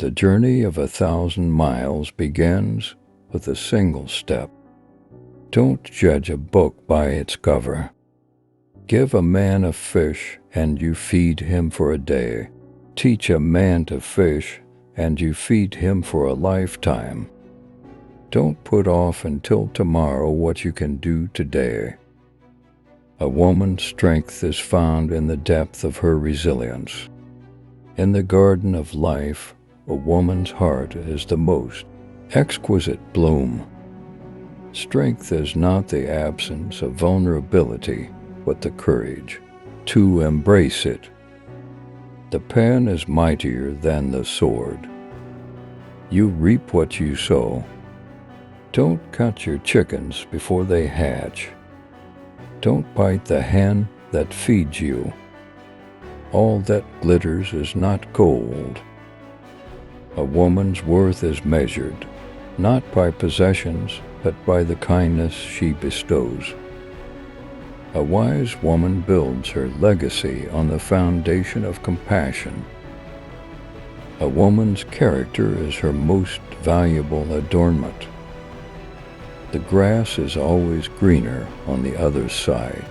The journey of 1,000 miles begins with a single step. Don't judge a book by its cover. Give a man a fish and you feed him for a day. Teach a man to fish and you feed him for a lifetime. Don't put off until tomorrow what you can do today. A woman's strength is found in the depth of her resilience. In the garden of life, a woman's heart is the most exquisite bloom. Strength is not the absence of vulnerability, but the courage to embrace it. The pen is mightier than the sword. You reap what you sow. Don't cut your chickens before they hatch. Don't bite the hen that feeds you. All that glitters is not gold. A woman's worth is measured, not by possessions, but by the kindness she bestows. A wise woman builds her legacy on the foundation of compassion. A woman's character is her most valuable adornment. The grass is always greener on the other side.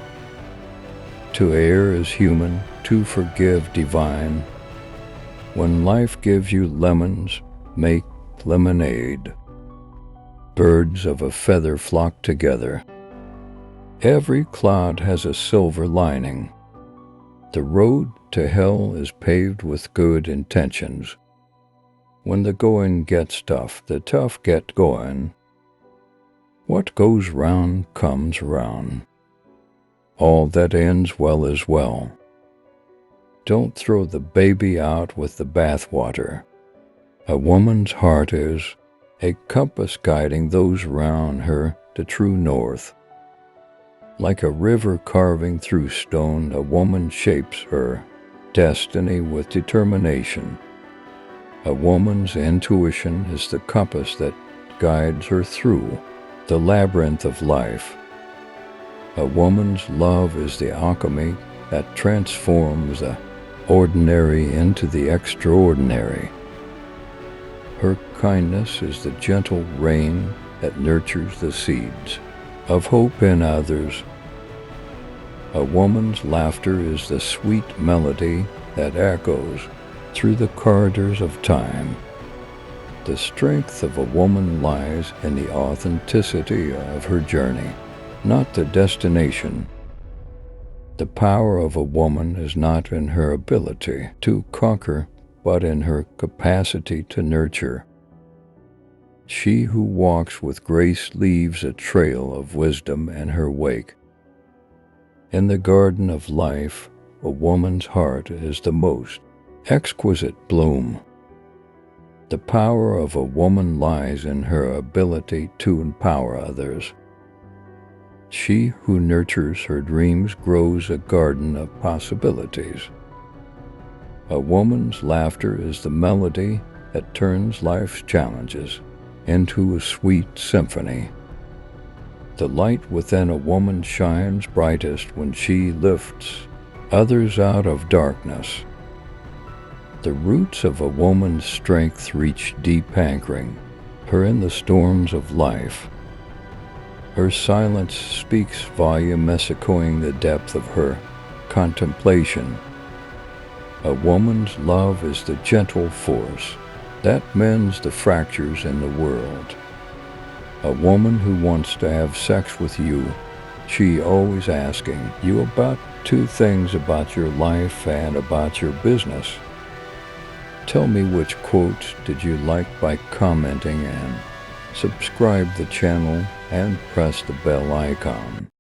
To err is human, to forgive divine. When life gives you lemons, make lemonade. Birds of a feather flock together. Every cloud has a silver lining. The road to hell is paved with good intentions. When the going gets tough, the tough get going. What goes round comes round. All that ends well is well. Don't throw the baby out with the bathwater. A woman's heart is a compass guiding those round her to true north. Like a river carving through stone, a woman shapes her destiny with determination. A woman's intuition is the compass that guides her through the labyrinth of life. A woman's love is the alchemy that transforms the ordinary into the extraordinary. Her kindness is the gentle rain that nurtures the seeds of hope in others. A woman's laughter is the sweet melody that echoes through the corridors of time. The strength of a woman lies in the authenticity of her journey, not the destination. The power of a woman is not in her ability to conquer, but in her capacity to nurture. She who walks with grace leaves a trail of wisdom in her wake. In the garden of life, a woman's heart is the most exquisite bloom. The power of a woman lies in her ability to empower others. She who nurtures her dreams grows a garden of possibilities. A woman's laughter is the melody that turns life's challenges into a sweet symphony. The light within a woman shines brightest when she lifts others out of darkness. The roots of a woman's strength reach deep, anchoring her in the storms of life. Her silence speaks volumes, echoing the depth of her contemplation. A woman's love is the gentle force that mends the fractures in the world. A woman who wants to have sex with you, she always asking you about 2 things about your life and about your business. Tell me which quote did you like by commenting, and subscribe the channel and press the bell icon.